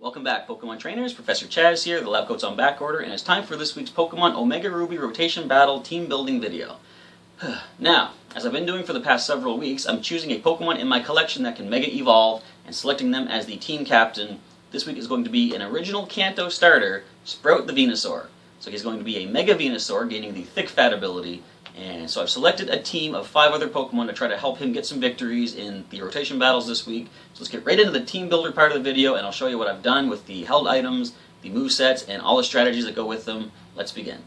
Welcome back, Pokemon trainers. Professor Chaz here, the lab coat's on back order, and it's time for this week's Pokemon Omega Ruby Rotation Battle team building video. Now, as I've been doing for the past several weeks, I'm choosing a Pokemon in my collection that can Mega Evolve and selecting them as the team captain. This week is going to be an original Kanto starter, Sprout the Venusaur. So he's going to be a Mega Venusaur, gaining the Thick Fat ability. And so I've selected a team of 5 other Pokemon to try to help him get some victories in the rotation battles this week. So let's get right into the team builder part of the video, and I'll show you what I've done with the held items, the movesets, and all the strategies that go with them. Let's begin.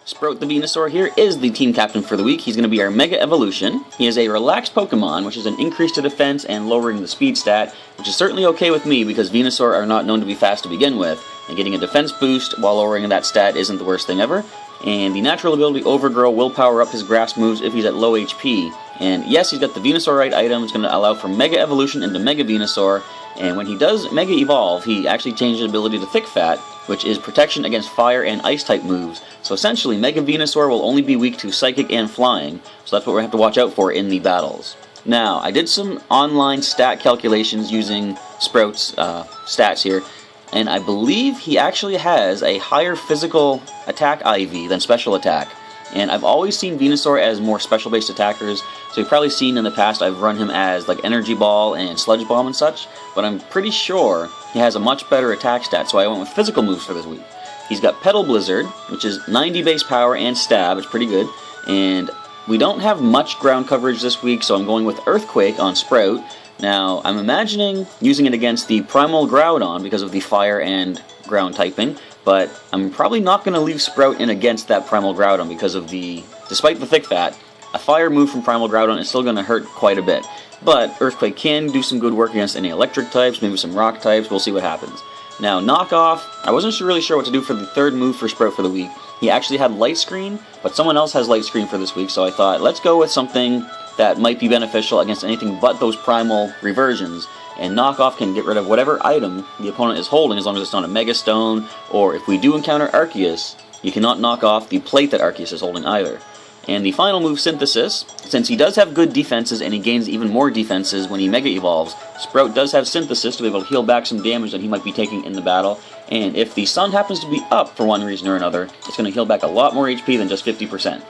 Sprout the Venusaur here is the team captain for the week. He's going to be our Mega Evolution. He is a relaxed Pokemon, which is an increase to defense and lowering the speed stat, which is certainly okay with me because Venusaur are not known to be fast to begin with, and getting a defense boost while lowering that stat isn't the worst thing ever. And the natural ability Overgrow will power up his grass moves if he's at low HP. And yes, he's got the Venusaurite item. It's going to allow for Mega Evolution into Mega Venusaur. And when he does Mega Evolve, he actually changes his ability to Thick Fat, which is protection against fire and ice type moves. So essentially, Mega Venusaur will only be weak to Psychic and Flying. So that's what we have to watch out for in the battles. Now, I did some online stat calculations using Sprout's stats here. And I believe he actually has a higher physical attack IV than special attack. And I've always seen Venusaur as more special-based attackers, so you've probably seen in the past I've run him as like Energy Ball and Sludge Bomb and such, but I'm pretty sure he has a much better attack stat, so I went with physical moves for this week. He's got Petal Blizzard, which is 90 base power and stab, it's pretty good, and we don't have much ground coverage this week, so I'm going with Earthquake on Sprout. Now, I'm imagining using it against the Primal Groudon because of the fire and ground typing, but I'm probably not going to leave Sprout in against that Primal Groudon because of despite the Thick Fat, a fire move from Primal Groudon is still going to hurt quite a bit. But Earthquake can do some good work against any electric types, maybe some rock types, we'll see what happens. Now, Knockoff, I wasn't really sure what to do for the third move for Sprout for the week. He actually had Light Screen, but someone else has Light Screen for this week, so I thought, let's go with something that might be beneficial against anything but those primal reversions, and Knockoff can get rid of whatever item the opponent is holding as long as it's not a Mega Stone, or if we do encounter Arceus, you cannot knock off the plate that Arceus is holding either. And the final move, Synthesis, since he does have good defenses and he gains even more defenses when he Mega Evolves, Sprout does have Synthesis to be able to heal back some damage that he might be taking in the battle, and if the sun happens to be up for one reason or another, it's going to heal back a lot more HP than just 50%.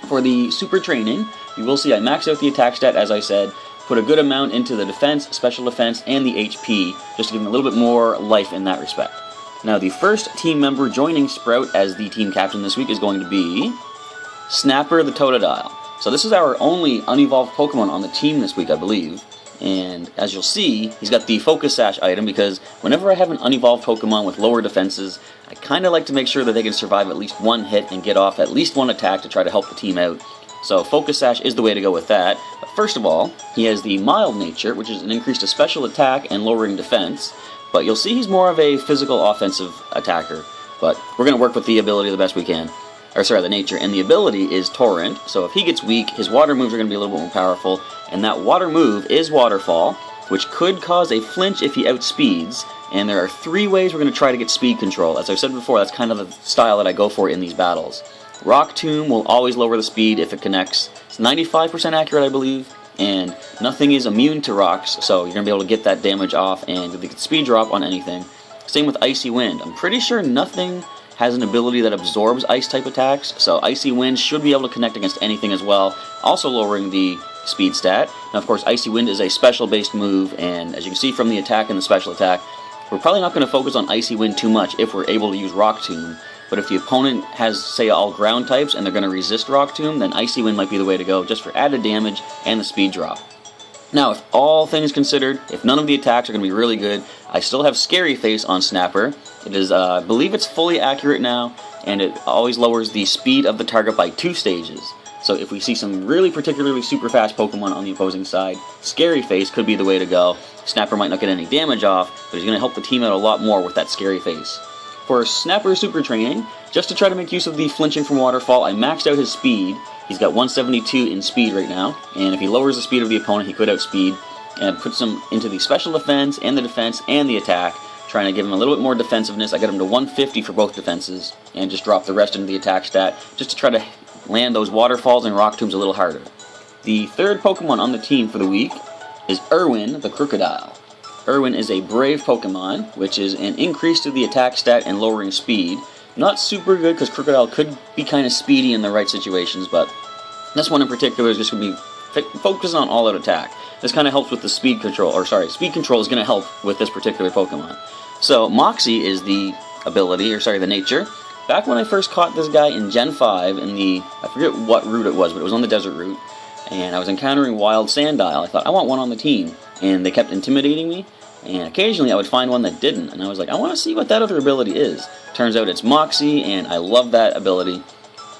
For the Super Training, you will see I maxed out the attack stat, as I said, put a good amount into the defense, special defense, and the HP, just to give him a little bit more life in that respect. Now, the first team member joining Sprout as the team captain this week is going to be Snapper the Totodile. So this is our only unevolved Pokemon on the team this week, I believe. And as you'll see, he's got the Focus Sash item because whenever I have an unevolved Pokemon with lower defenses, I kind of like to make sure that they can survive at least one hit and get off at least one attack to try to help the team out. So Focus Sash is the way to go with that. But first of all, he has the Mild Nature, which is an increase to special attack and lowering defense. But you'll see he's more of a physical offensive attacker. But we're going to work with the ability the best we can. Or sorry, the nature. And the ability is Torrent. So if he gets weak, his water moves are going to be a little bit more powerful. And that water move is Waterfall, which could cause a flinch if he outspeeds. And there are 3 ways we're going to try to get speed control. As I've said before, that's kind of the style that I go for in these battles. Rock Tomb will always lower the speed if it connects. It's 95% accurate, I believe, and nothing is immune to rocks, so you're going to be able to get that damage off and get speed drop on anything. Same with Icy Wind. I'm pretty sure nothing has an ability that absorbs ice-type attacks, so Icy Wind should be able to connect against anything as well, also lowering the speed stat. Now, of course, Icy Wind is a special-based move, and as you can see from the attack and the special attack, we're probably not going to focus on Icy Wind too much if we're able to use Rock Tomb. But if the opponent has, say, all ground types and they're going to resist Rock Tomb, then Icy Wind might be the way to go, just for added damage and the speed drop. Now, if all things considered, if none of the attacks are going to be really good, I still have Scary Face on Snapper. It is, I believe it's fully accurate now, and it always lowers the speed of the target by 2 stages. So if we see some really particularly super fast Pokemon on the opposing side, Scary Face could be the way to go. Snapper might not get any damage off, but he's going to help the team out a lot more with that Scary Face. For Snapper Super Training, just to try to make use of the flinching from Waterfall, I maxed out his speed. He's got 172 in speed right now, and if he lowers the speed of the opponent, he could outspeed, and puts him into the special defense and the attack, trying to give him a little bit more defensiveness. I got him to 150 for both defenses, and just drop the rest into the attack stat, just to try to land those Waterfalls and Rock Tombs a little harder. The third Pokemon on the team for the week is Arwen the Crocodile. Arwen is a brave Pokemon, which is an increase to the attack stat and lowering speed. Not super good because Crocodile could be kind of speedy in the right situations, but this one in particular is just going to be focused on all-out attack. This kind of helps with the speed control, speed control is going to help with this particular Pokemon. So Moxie is the ability, the nature. Back when I first caught this guy in Gen 5 in the, I forget what route it was, but it was on the desert route, and I was encountering Wild Sandile. I thought, I want one on the team, and they kept intimidating me, and occasionally I would find one that didn't, and I was like, I want to see what that other ability is. Turns out it's Moxie, and I love that ability.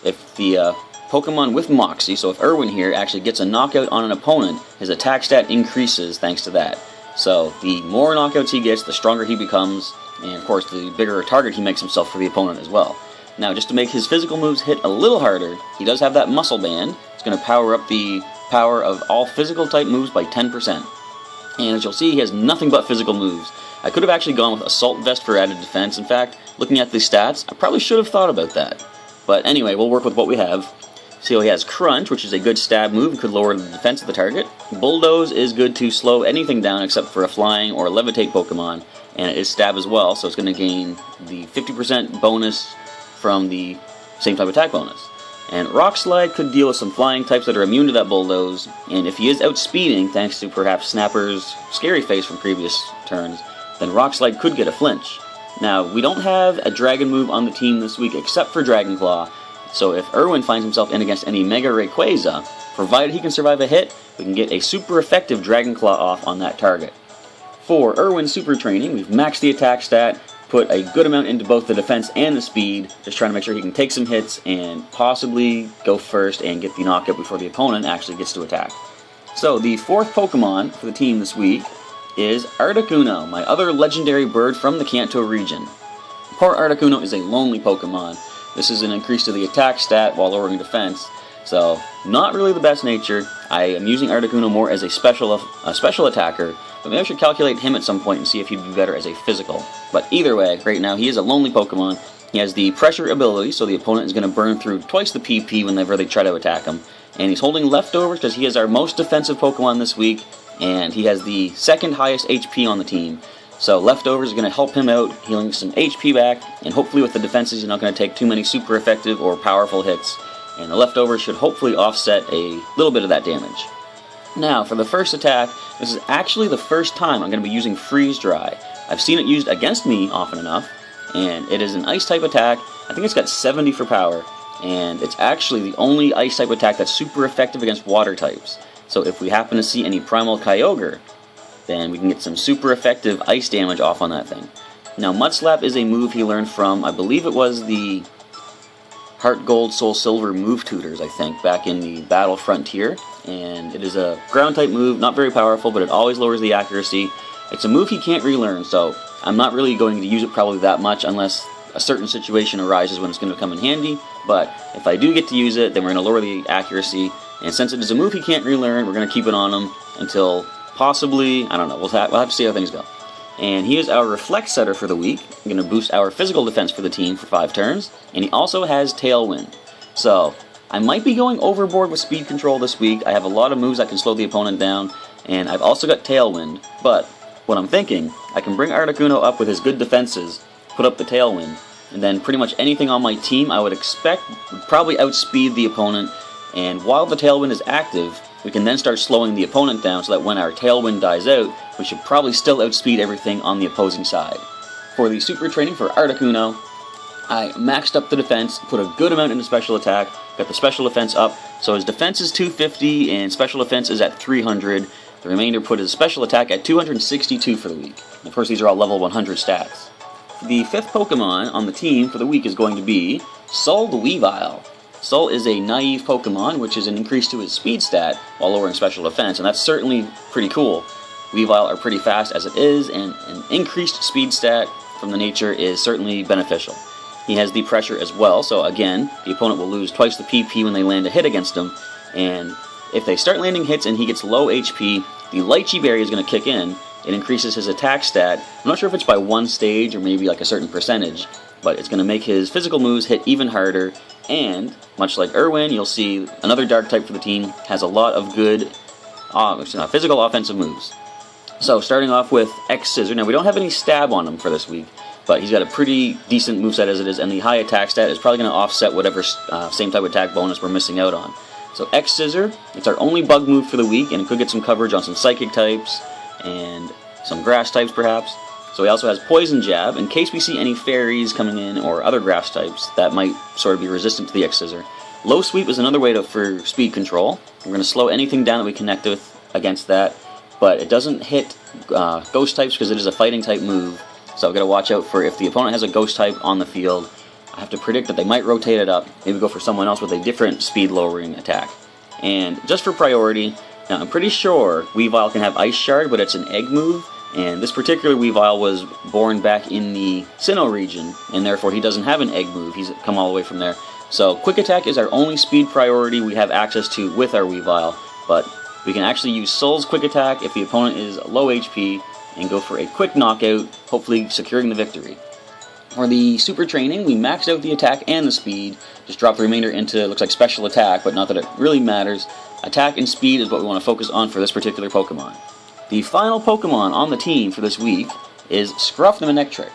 If the Pokemon with Moxie, so if Arwen here actually gets a knockout on an opponent, his attack stat increases thanks to that. So the more knockouts he gets, the stronger he becomes, and of course the bigger a target he makes himself for the opponent as well. Now just to make his physical moves hit a little harder, he does have that muscle band. It's going to power up the power of all physical type moves by 10%. And as you'll see, he has nothing but physical moves. I could have actually gone with Assault Vest for added defense. In fact, looking at the stats, I probably should have thought about that. But anyway, we'll work with what we have. So he has Crunch, which is a good stab move and could lower the defense of the target. Bulldoze is good to slow anything down except for a flying or levitate Pokemon, and it is stab as well, so it's going to gain the 50% bonus from the same type attack bonus. And Rock Slide could deal with some flying types that are immune to that Bulldoze, and if he is outspeeding, thanks to perhaps Snapper's Scary Face from previous turns, then Rock Slide could get a flinch. Now, we don't have a Dragon move on the team this week except for Dragon Claw, so if Arwen finds himself in against any Mega Rayquaza, provided he can survive a hit, we can get a super effective Dragon Claw off on that target. For Arwen's super training, we've maxed the attack stat, put a good amount into both the defense and the speed, just trying to make sure he can take some hits and possibly go first and get the knockout before the opponent actually gets to attack. So the fourth Pokemon for the team this week is Articuno, my other legendary bird from the Kanto region. Poor Articuno is a lonely Pokemon. This is an increase to the attack stat while lowering defense, so not really the best nature. I am using Articuno more as a special attacker, but maybe I should calculate him at some point and see if he'd be better as a physical. But either way, right now he is a lonely Pokemon. He has the pressure ability, so the opponent is going to burn through twice the PP whenever they try to attack him. And he's holding leftovers because he is our most defensive Pokemon this week, and he has the second highest HP on the team. So leftovers are going to help him out, healing some HP back, and hopefully with the defenses you're not going to take too many super effective or powerful hits. And the leftovers should hopefully offset a little bit of that damage. Now, for the first attack, this is actually the first time I'm going to be using Freeze Dry. I've seen it used against me often enough, and it is an Ice-type attack. I think it's got 70 for power, and it's actually the only Ice-type attack that's super effective against Water types. So if we happen to see any Primal Kyogre, then we can get some super effective ice damage off on that thing. Now, Mud Slap is a move he learned from, I believe it was the Heart Gold, Soul Silver move tutors, I think, back in the Battle Frontier. And it is a ground-type move, not very powerful, but it always lowers the accuracy. It's a move he can't relearn, so I'm not really going to use it probably that much unless a certain situation arises when it's going to come in handy. But if I do get to use it, then we're going to lower the accuracy. And since it is a move he can't relearn, we're going to keep it on him until possibly, I don't know, we'll have to see how things go. And he is our Reflect setter for the week. I'm going to boost our physical defense for the team for 5 turns. And he also has Tailwind. So I might be going overboard with speed control this week. I have a lot of moves that can slow the opponent down. And I've also got Tailwind. But what I'm thinking, I can bring Articuno up with his good defenses, put up the Tailwind, and then pretty much anything on my team I would expect would probably outspeed the opponent. And while the Tailwind is active, we can then start slowing the opponent down so that when our Tailwind dies out, we should probably still outspeed everything on the opposing side. For the super training for Articuno, I maxed up the defense, put a good amount into special attack, got the special defense up, so his defense is 250 and special defense is at 300. The remainder put his special attack at 262 for the week. Of course, these are all level 100 stats. The fifth Pokemon on the team for the week is going to be Soul the Weavile. Soul is a naive Pokemon, which is an increase to his speed stat while lowering special defense, and that's certainly pretty cool. Weavile are pretty fast as it is, and an increased speed stat from the nature is certainly beneficial. He has the pressure as well, so again, the opponent will lose twice the PP when they land a hit against him, and if they start landing hits and he gets low HP, the Lychee Berry is going to kick in. It increases his attack stat. I'm not sure if it's by one stage or maybe like a certain percentage, but it's going to make his physical moves hit even harder, and much like Arwen, you'll see another dark type for the team has a lot of good physical offensive moves. So starting off with X Scissor. Now we don't have any stab on him for this week, but he's got a pretty decent moveset as it is, and the high attack stat is probably going to offset whatever same type of attack bonus we're missing out on. So X Scissor, it's our only bug move for the week, and it could get some coverage on some psychic types and some grass types perhaps. So he also has Poison Jab in case we see any fairies coming in or other grass types that might sort of be resistant to the X Scissor. Low Sweep is another way for speed control. We're going to slow anything down that we connect with against that, but it doesn't hit ghost types because it is a fighting type move. So I've got to watch out for if the opponent has a ghost type on the field. I have to predict that they might rotate it up, maybe go for someone else with a different speed lowering attack. And just for priority, now I'm pretty sure Weavile can have Ice Shard, but it's an egg move, and this particular Weavile was born back in the Sinnoh region, and therefore he doesn't have an egg move. He's come all the way from there. So Quick Attack is our only speed priority we have access to with our Weavile, but we can actually use Soul's Quick Attack if the opponent is low HP and go for a quick knockout, hopefully securing the victory. For the super training, we maxed out the attack and the speed, just dropped the remainder into, looks like special attack, but not that it really matters. Attack and speed is what we want to focus on for this particular Pokemon. The final Pokemon on the team for this week is Scruff the Manectric.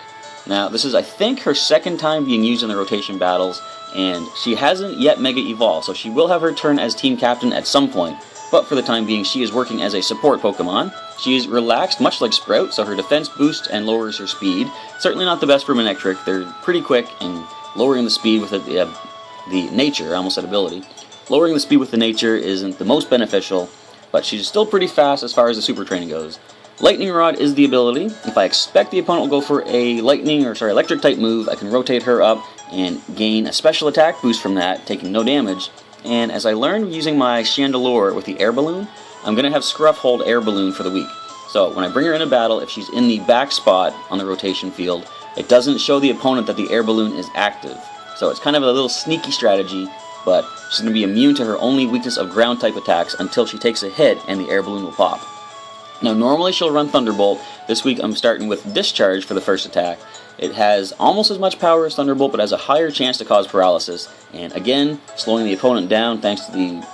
Now, this is, I think, her second time being used in the rotation battles, and she hasn't yet Mega Evolved, so she will have her turn as team captain at some point, but for the time being, she is working as a support Pokemon. She is relaxed, much like Sprout, so her defense boosts and lowers her speed. Certainly not the best for Manectric. They're pretty quick, and lowering the speed with the nature, I almost said ability. Lowering the speed with the nature isn't the most beneficial, but she's still pretty fast as far as the super training goes. Lightning Rod is the ability. If I expect the opponent will go for a electric type move, I can rotate her up and gain a special attack boost from that, taking no damage. And as I learned using my Chandelure with the air balloon, I'm going to have Scruff hold air balloon for the week. So when I bring her into battle, if she's in the back spot on the rotation field, it doesn't show the opponent that the air balloon is active. So it's kind of a little sneaky strategy, but she's going to be immune to her only weakness of ground type attacks until she takes a hit and the air balloon will pop. Now normally she'll run Thunderbolt. This week I'm starting with Discharge for the first attack. It has almost as much power as Thunderbolt, but has a higher chance to cause paralysis. And again, slowing the opponent down thanks to the,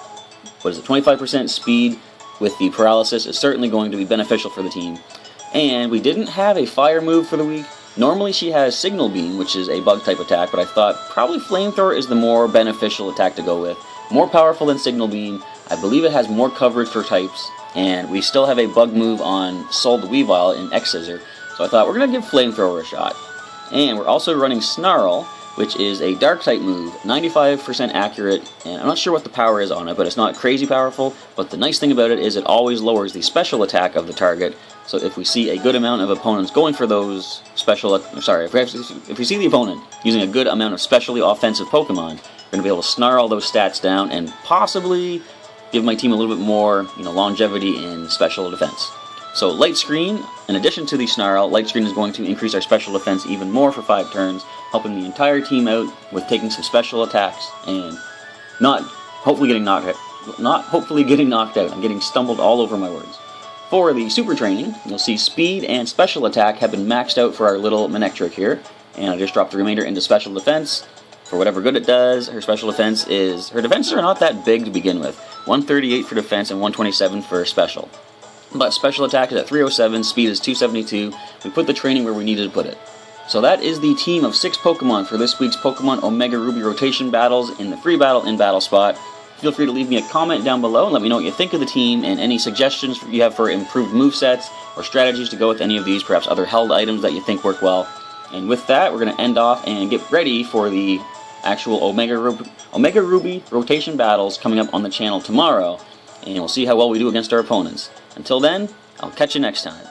25% speed with the paralysis is certainly going to be beneficial for the team. And we didn't have a fire move for the week. Normally she has Signal Beam, which is a bug type attack, but I thought probably Flamethrower is the more beneficial attack to go with. More powerful than Signal Beam. I believe it has more coverage for types, and we still have a bug move on Soul the Weavile in X Scissor, so I thought we're going to give Flamethrower a shot. And we're also running Snarl, which is a dark type move, 95% accurate, and I'm not sure what the power is on it, but it's not crazy powerful. But the nice thing about it is it always lowers the special attack of the target, so if we see a good amount of opponents going for those if we see the opponent using a good amount of specially offensive Pokemon, we're going to be able to snarl those stats down and possibly give my team a little bit more longevity in special defense. So Light Screen, in addition to the Snarl, Light Screen is going to increase our special defense even more for 5 turns, helping the entire team out with taking some special attacks and not hopefully getting knocked out. I'm getting stumbled all over my words. For the super training, you'll see speed and special attack have been maxed out for our little Manectric here, and I just dropped the remainder into special defense. For whatever good it does, her special defense her defenses are not that big to begin with. 138 for defense and 127 for special. But special attack is at 307, speed is 272. We put the training where we needed to put it. So that is the team of 6 Pokemon for this week's Pokemon Omega Ruby Rotation Battles in the free battle in battle spot. Feel free to leave me a comment down below and let me know what you think of the team and any suggestions you have for improved movesets or strategies to go with any of these, perhaps other held items that you think work well. And with that, we're going to end off and get ready for the actual Omega Ruby Rotation Battles coming up on the channel tomorrow. And we'll see how well we do against our opponents. Until then, I'll catch you next time.